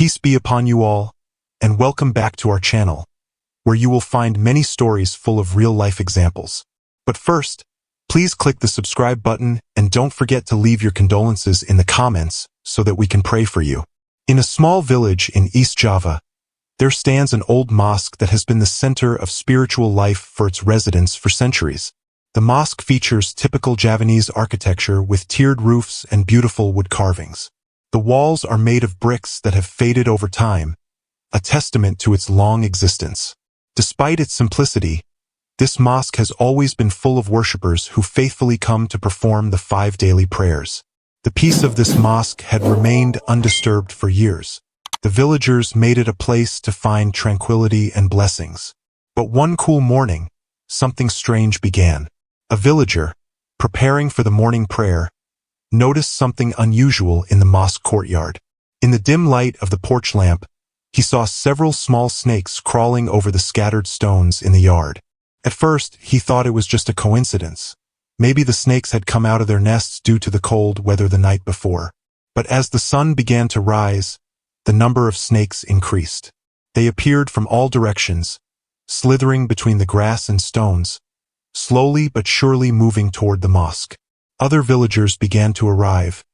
Peace be upon you all, and welcome back to our channel, where you will find many stories full of real-life examples. But first, please click the subscribe button and don't forget to leave your condolences in the comments so that we can pray for you. In a small village in East Java, there stands an old mosque that has been the center of spiritual life for its residents for centuries. The mosque features typical Javanese architecture with tiered roofs and beautiful wood carvings. The walls are made of bricks that have faded over time, a testament to its long existence. Despite its simplicity, this mosque has always been full of worshippers who faithfully come to perform the 5 daily prayers. The peace of this mosque had remained undisturbed for years. The villagers made it a place to find tranquility and blessings. But one cool morning, something strange began. A villager, preparing for the morning prayer, noticed something unusual in the mosque courtyard. In the dim light of the porch lamp, he saw several small snakes crawling over the scattered stones in the yard. At first, he thought it was just a coincidence. Maybe the snakes had come out of their nests due to the cold weather the night before. But as the sun began to rise, the number of snakes increased. They appeared from all directions, slithering between the grass and stones, slowly but surely moving toward the mosque. Other villagers began to arrive,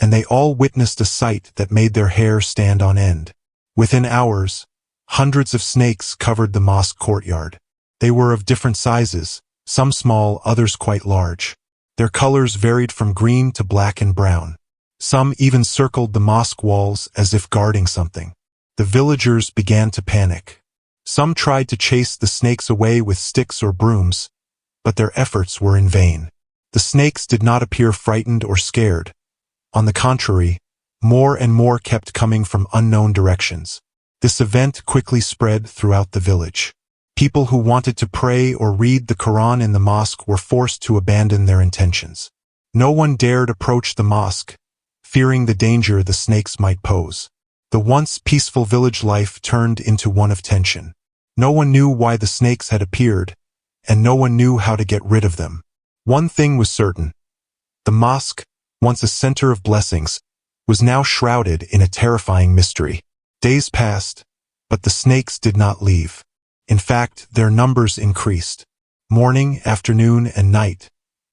and they all witnessed a sight that made their hair stand on end. Within hours, hundreds of snakes covered the mosque courtyard. They were of different sizes, some small, others quite large. Their colors varied from green to black and brown. Some even circled the mosque walls as if guarding something. The villagers began to panic. Some tried to chase the snakes away with sticks or brooms, but their efforts were in vain. The snakes did not appear frightened or scared. On the contrary, more and more kept coming from unknown directions. This event quickly spread throughout the village. People who wanted to pray or read the Quran in the mosque were forced to abandon their intentions. No one dared approach the mosque, fearing the danger the snakes might pose. The once peaceful village life turned into one of tension. No one knew why the snakes had appeared, and no one knew how to get rid of them. One thing was certain. The mosque, once a center of blessings, was now shrouded in a terrifying mystery. Days passed, but the snakes did not leave. In fact, their numbers increased. Morning, afternoon, and night,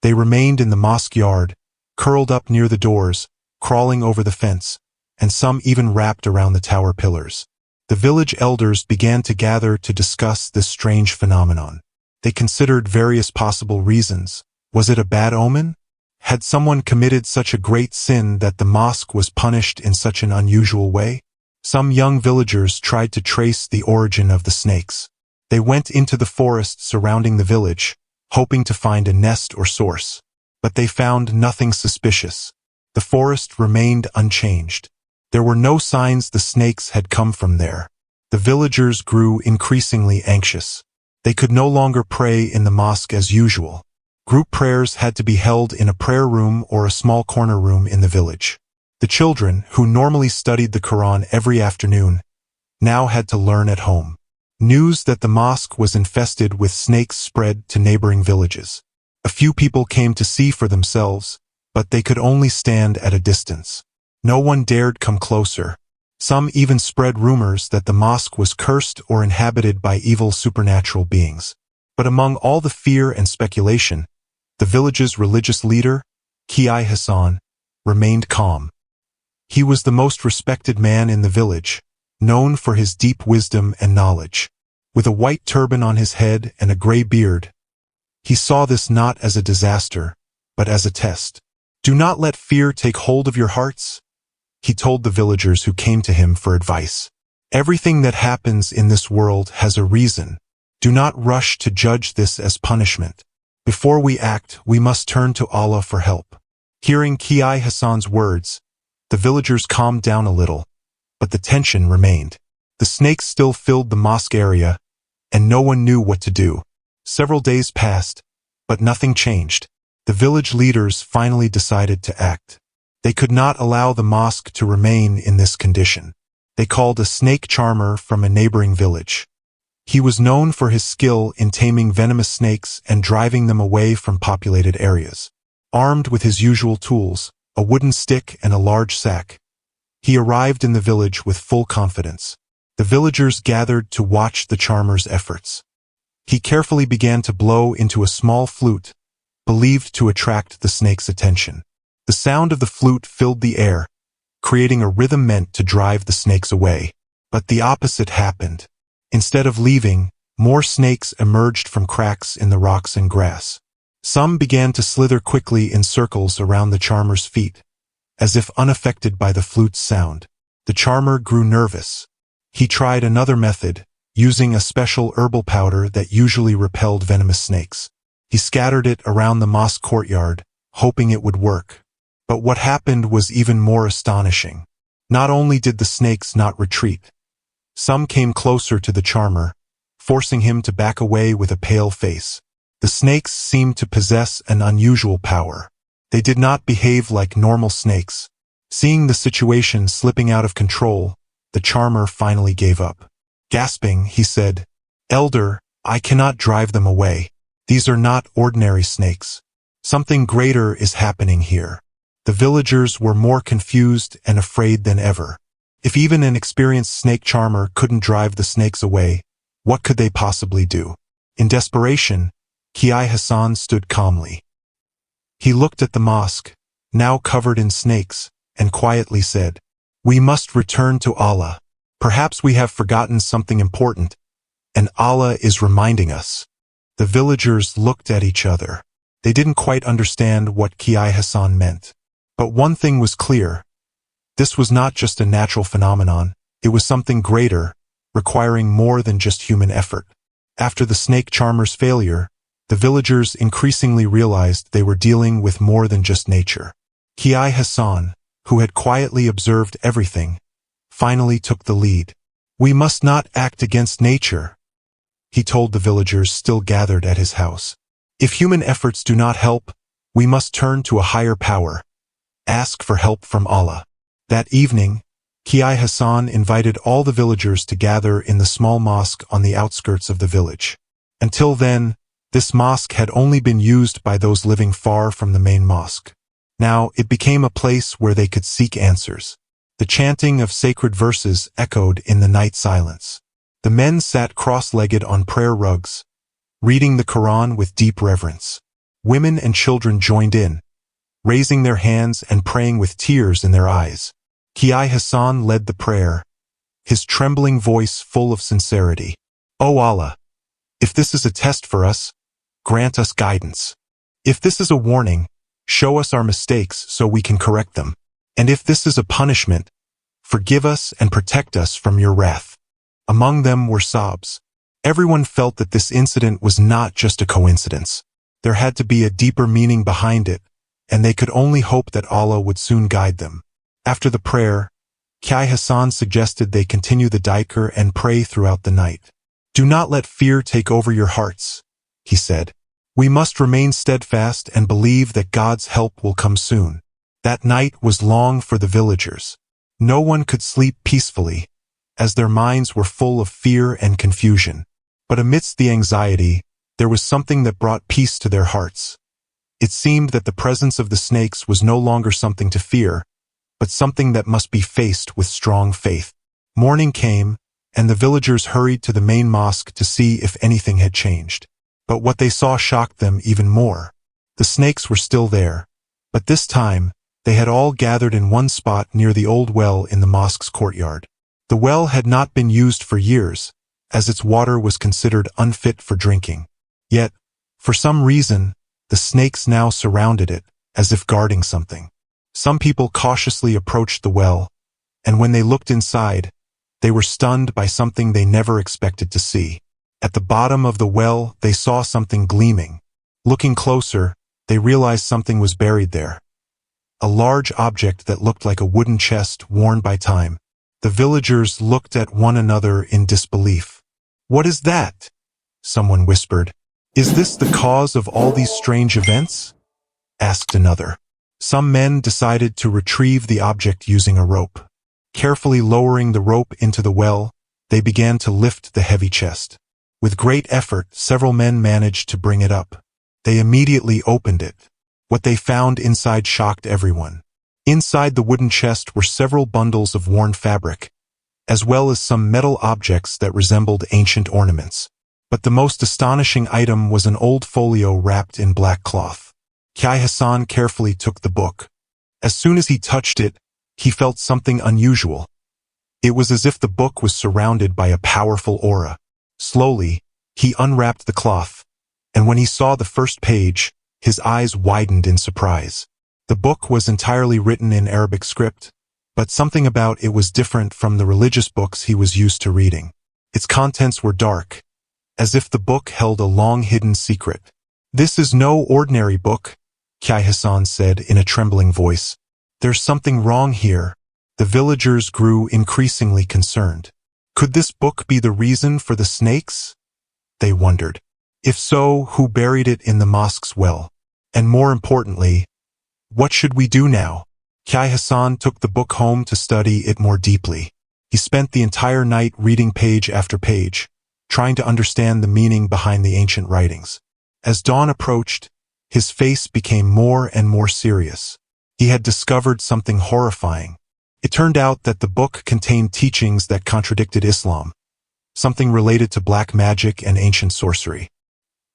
they remained in the mosque yard, curled up near the doors, crawling over the fence, and some even wrapped around the tower pillars. The village elders began to gather to discuss this strange phenomenon. They considered various possible reasons. Was it a bad omen? Had someone committed such a great sin that the mosque was punished in such an unusual way? Some young villagers tried to trace the origin of the snakes. They went into the forest surrounding the village, hoping to find a nest or source. But they found nothing suspicious. The forest remained unchanged. There were no signs the snakes had come from there. The villagers grew increasingly anxious. They could no longer pray in the mosque as usual. Group prayers had to be held in a prayer room or a small corner room in the village. The children, who normally studied the Quran every afternoon, now had to learn at home. News that the mosque was infested with snakes spread to neighboring villages. A few people came to see for themselves, but they could only stand at a distance. No one dared come closer. Some even spread rumors that the mosque was cursed or inhabited by evil supernatural beings. But among all the fear and speculation, the village's religious leader, Qi Hassan, remained calm. He was the most respected man in the village, known for his deep wisdom and knowledge. With a white turban on his head and a gray beard, he saw this not as a disaster, but as a test. "Do not let fear take hold of your hearts," he told the villagers who came to him for advice. "Everything that happens in this world has a reason. Do not rush to judge this as punishment. Before we act, we must turn to Allah for help." Hearing Qi Hassan's words, the villagers calmed down a little, but the tension remained. The snakes still filled the mosque area, and no one knew what to do. Several days passed, but nothing changed. The village leaders finally decided to act. They could not allow the mosque to remain in this condition. They called a snake charmer from a neighboring village. He was known for his skill in taming venomous snakes and driving them away from populated areas. Armed with his usual tools, a wooden stick and a large sack, He arrived in the village with full confidence. The villagers gathered to watch the charmer's efforts. He carefully began to blow into a small flute, believed to attract the snake's attention. The sound of the flute filled the air, creating a rhythm meant to drive the snakes away. But the opposite happened. Instead of leaving, more snakes emerged from cracks in the rocks and grass. Some began to slither quickly in circles around the charmer's feet, as if unaffected by the flute's sound. The charmer grew nervous. He tried another method, using a special herbal powder that usually repelled venomous snakes. He scattered it around the mosque courtyard, hoping it would work. But what happened was even more astonishing. Not only did the snakes not retreat, some came closer to the charmer, forcing him to back away with a pale face. The snakes seemed to possess an unusual power. They did not behave like normal snakes. Seeing the situation slipping out of control, the charmer finally gave up. Gasping, he said, "Elder, I cannot drive them away. These are not ordinary snakes. Something greater is happening here." The villagers were more confused and afraid than ever. If even an experienced snake charmer couldn't drive the snakes away, what could they possibly do? In desperation, Kiai Hassan stood calmly. He looked at the mosque, now covered in snakes, and quietly said, "We must return to Allah. Perhaps we have forgotten something important, and Allah is reminding us." The villagers looked at each other. They didn't quite understand what Kiai Hassan meant. But one thing was clear. This was not just a natural phenomenon, it was something greater, requiring more than just human effort. After the snake charmer's failure, the villagers increasingly realized they were dealing with more than just nature. Kiai Hassan, who had quietly observed everything, finally took the lead. "We must not act against nature," he told the villagers still gathered at his house. "If human efforts do not help, we must turn to a higher power. Ask for help from Allah." That evening, Kiai Hassan invited all the villagers to gather in the small mosque on the outskirts of the village. Until then, this mosque had only been used by those living far from the main mosque. Now it became a place where they could seek answers. The chanting of sacred verses echoed in the night silence. The men sat cross-legged on prayer rugs, reading the Quran with deep reverence. Women and children joined in, raising their hands and praying with tears in their eyes. Kiai Hassan led the prayer, his trembling voice full of sincerity. "O Allah, if this is a test for us, grant us guidance. If this is a warning, show us our mistakes so we can correct them. And if this is a punishment, forgive us and protect us from your wrath." Among them were sobs. Everyone felt that this incident was not just a coincidence. There had to be a deeper meaning behind it, and they could only hope that Allah would soon guide them. After the prayer, Kiai Hassan suggested they continue the dhikr and pray throughout the night. "Do not let fear take over your hearts," he said. "We must remain steadfast and believe that God's help will come soon." That night was long for the villagers. No one could sleep peacefully, as their minds were full of fear and confusion. But amidst the anxiety, there was something that brought peace to their hearts. It seemed that the presence of the snakes was no longer something to fear, but something that must be faced with strong faith. Morning came, and the villagers hurried to the main mosque to see if anything had changed. But what they saw shocked them even more. The snakes were still there, but this time, they had all gathered in one spot near the old well in the mosque's courtyard. The well had not been used for years, as its water was considered unfit for drinking. Yet, for some reason, the snakes now surrounded it, as if guarding something. Some people cautiously approached the well, and when they looked inside, they were stunned by something they never expected to see. At the bottom of the well, they saw something gleaming. Looking closer, they realized something was buried there. A large object that looked like a wooden chest worn by time. The villagers looked at one another in disbelief. "What is that?" someone whispered. "Is this the cause of all these strange events?" asked another. Some men decided to retrieve the object using a rope. Carefully lowering the rope into the well, they began to lift the heavy chest. With great effort, several men managed to bring it up. They immediately opened it. What they found inside shocked everyone. Inside the wooden chest were several bundles of worn fabric, as well as some metal objects that resembled ancient ornaments. But the most astonishing item was an old folio wrapped in black cloth. Kai Hassan carefully took the book. As soon as he touched it, he felt something unusual. It was as if the book was surrounded by a powerful aura. Slowly, he unwrapped the cloth, and when he saw the first page, his eyes widened in surprise. The book was entirely written in Arabic script, but something about it was different from the religious books he was used to reading. Its contents were dark, as if the book held a long-hidden secret. "This is no ordinary book," Kai Hassan said in a trembling voice. "There's something wrong here." The villagers grew increasingly concerned. Could this book be the reason for the snakes? They wondered. If so, who buried it in the mosque's well? And more importantly, what should we do now? Kai Hassan took the book home to study it more deeply. He spent the entire night reading page after page, trying to understand the meaning behind the ancient writings. As dawn approached, his face became more and more serious. He had discovered something horrifying. It turned out that the book contained teachings that contradicted Islam, something related to black magic and ancient sorcery.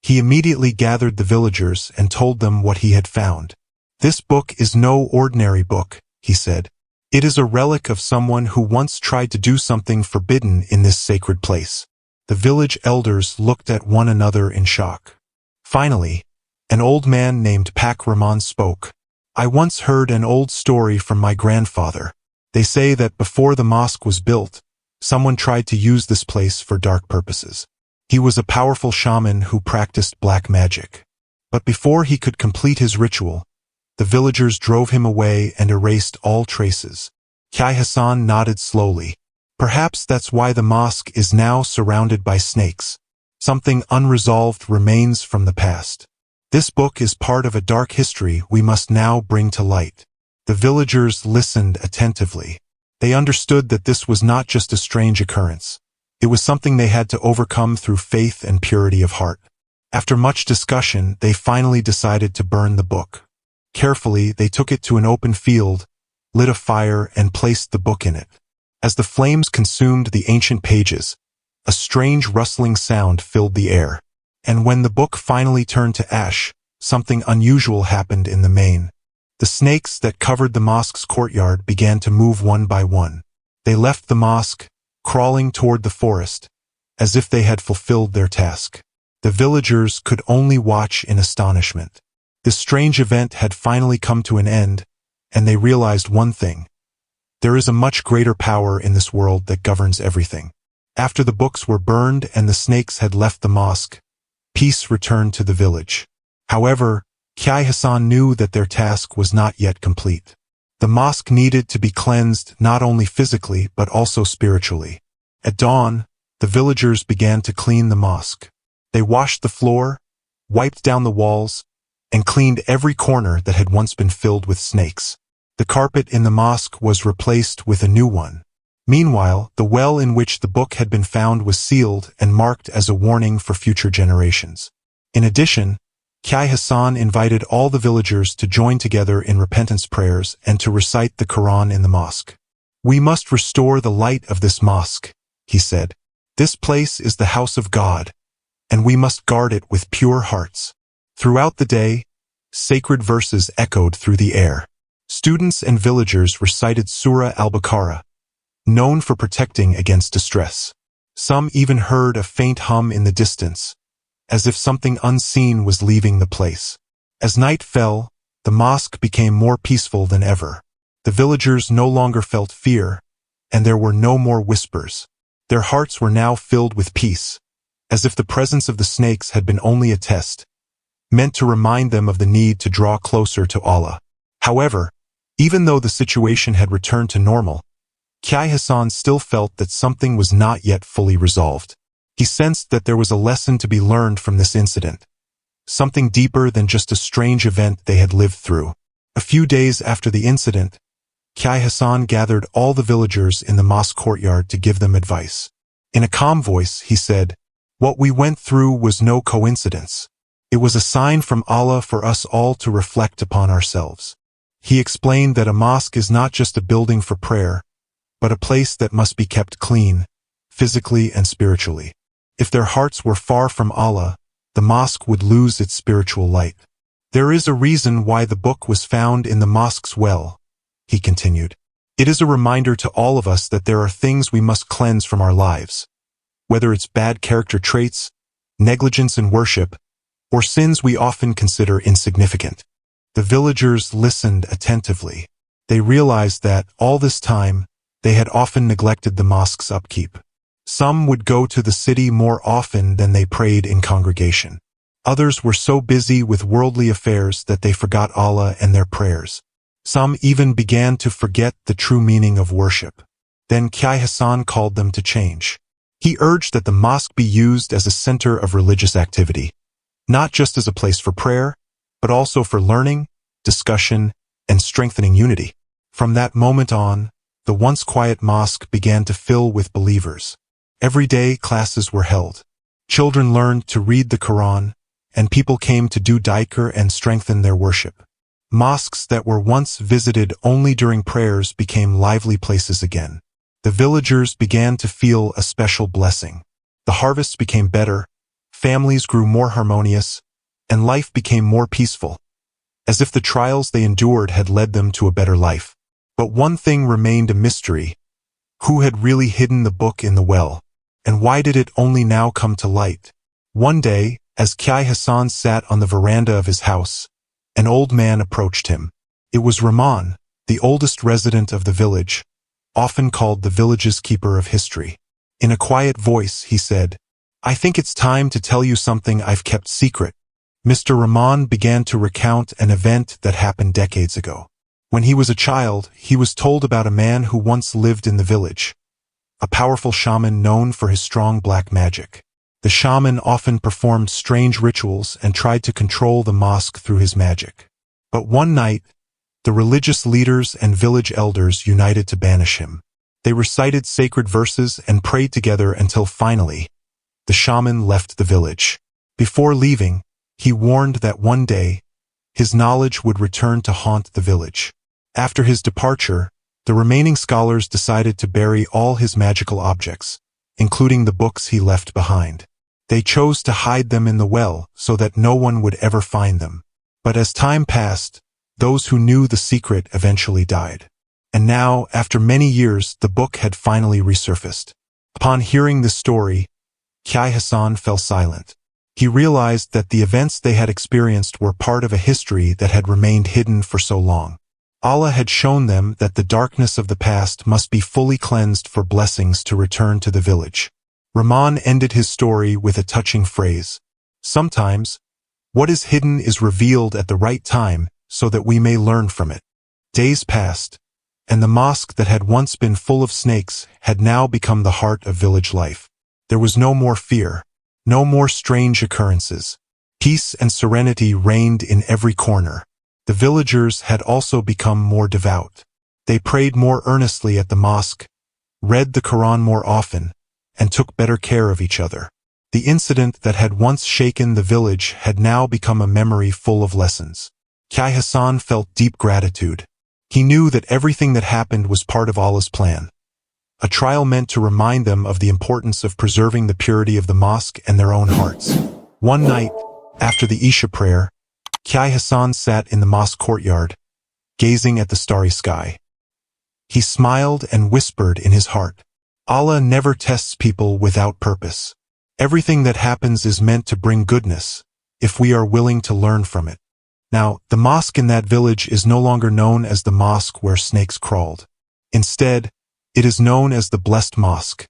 He immediately gathered the villagers and told them what he had found. "This book is no ordinary book," he said. "It is a relic of someone who once tried to do something forbidden in this sacred place." The village elders looked at one another in shock. Finally, an old man named Pak Rahman spoke. "I once heard an old story from my grandfather. They say that before the mosque was built, someone tried to use this place for dark purposes. He was a powerful shaman who practiced black magic. But before he could complete his ritual, the villagers drove him away and erased all traces." Kai Hassan nodded slowly. "Perhaps that's why the mosque is now surrounded by snakes. Something unresolved remains from the past. This book is part of a dark history we must now bring to light." The villagers listened attentively. They understood that this was not just a strange occurrence. It was something they had to overcome through faith and purity of heart. After much discussion, they finally decided to burn the book. Carefully, they took it to an open field, lit a fire, and placed the book in it. As the flames consumed the ancient pages, a strange rustling sound filled the air. And when the book finally turned to ash, something unusual happened in the main. The snakes that covered the mosque's courtyard began to move one by one. They left the mosque, crawling toward the forest, as if they had fulfilled their task. The villagers could only watch in astonishment. This strange event had finally come to an end, and they realized one thing. There is a much greater power in this world that governs everything. After the books were burned and the snakes had left the mosque, peace returned to the village. However, Kai Hassan knew that their task was not yet complete. The mosque needed to be cleansed not only physically but also spiritually. At dawn, the villagers began to clean the mosque. They washed the floor, wiped down the walls, and cleaned every corner that had once been filled with snakes. The carpet in the mosque was replaced with a new one. Meanwhile, the well in which the book had been found was sealed and marked as a warning for future generations. In addition, Kai Hassan invited all the villagers to join together in repentance prayers and to recite the Quran in the mosque. "We must restore the light of this mosque," he said. "This place is the house of God, and we must guard it with pure hearts." Throughout the day, sacred verses echoed through the air. Students and villagers recited Surah Al-Baqarah, known for protecting against distress. Some even heard a faint hum in the distance, as if something unseen was leaving the place. As night fell, the mosque became more peaceful than ever. The villagers no longer felt fear, and there were no more whispers. Their hearts were now filled with peace, as if the presence of the snakes had been only a test, meant to remind them of the need to draw closer to Allah. However, even though the situation had returned to normal, Kai Hassan still felt that something was not yet fully resolved. He sensed that there was a lesson to be learned from this incident, something deeper than just a strange event they had lived through. A few days after the incident, Kai Hassan gathered all the villagers in the mosque courtyard to give them advice. In a calm voice, he said, "What we went through was no coincidence. It was a sign from Allah for us all to reflect upon ourselves." He explained that a mosque is not just a building for prayer, but a place that must be kept clean, physically and spiritually. If their hearts were far from Allah, the mosque would lose its spiritual light. There is a reason why the book was found in the mosque's well, he continued. It is a reminder to all of us that there are things we must cleanse from our lives, whether it's bad character traits, negligence in worship, or sins we often consider insignificant. The villagers listened attentively. They realized that, all this time, they had often neglected the mosque's upkeep. Some would go to the city more often than they prayed in congregation. Others were so busy with worldly affairs that they forgot Allah and their prayers. Some even began to forget the true meaning of worship. Then Qai Hassan called them to change. He urged that the mosque be used as a center of religious activity, not just as a place for prayer, but also for learning, discussion, and strengthening unity. From that moment on, the once quiet mosque began to fill with believers. Every day classes were held. Children learned to read the Quran, and people came to do dhikr and strengthen their worship. Mosques that were once visited only during prayers became lively places again. The villagers began to feel a special blessing. The harvests became better, families grew more harmonious, and life became more peaceful, as if the trials they endured had led them to a better life. But one thing remained a mystery. Who had really hidden the book in the well? And why did it only now come to light? One day, as Qai Hassan sat on the veranda of his house, an old man approached him. It was Rahman, the oldest resident of the village, often called the village's keeper of history. In a quiet voice, he said, "I think it's time to tell you something I've kept secret." Mr. Rahman began to recount an event that happened decades ago. When he was a child, he was told about a man who once lived in the village, a powerful shaman known for his strong black magic. The shaman often performed strange rituals and tried to control the mosque through his magic. But one night, the religious leaders and village elders united to banish him. They recited sacred verses and prayed together until finally, the shaman left the village. Before leaving, he warned that one day, his knowledge would return to haunt the village. After his departure, the remaining scholars decided to bury all his magical objects, including the books he left behind. They chose to hide them in the well so that no one would ever find them. But as time passed, those who knew the secret eventually died. And now, after many years, the book had finally resurfaced. Upon hearing this story, Qai Hassan fell silent. He realized that the events they had experienced were part of a history that had remained hidden for so long. Allah had shown them that the darkness of the past must be fully cleansed for blessings to return to the village. Rahman ended his story with a touching phrase. Sometimes, what is hidden is revealed at the right time so that we may learn from it. Days passed, and the mosque that had once been full of snakes had now become the heart of village life. There was no more fear, no more strange occurrences. Peace and serenity reigned in every corner. The villagers had also become more devout. They prayed more earnestly at the mosque, read the Quran more often, and took better care of each other. The incident that had once shaken the village had now become a memory full of lessons. Qai Hassan felt deep gratitude. He knew that everything that happened was part of Allah's plan. A trial meant to remind them of the importance of preserving the purity of the mosque and their own hearts. One night, after the Isha prayer, Qai Hassan sat in the mosque courtyard, gazing at the starry sky. He smiled and whispered in his heart, Allah never tests people without purpose. Everything that happens is meant to bring goodness, if we are willing to learn from it. Now, the mosque in that village is no longer known as the mosque where snakes crawled. Instead, it is known as the Blessed Mosque,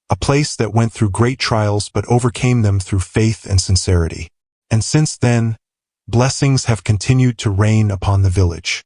a place that went through great trials but overcame them through faith and sincerity. And since then, blessings have continued to rain upon the village.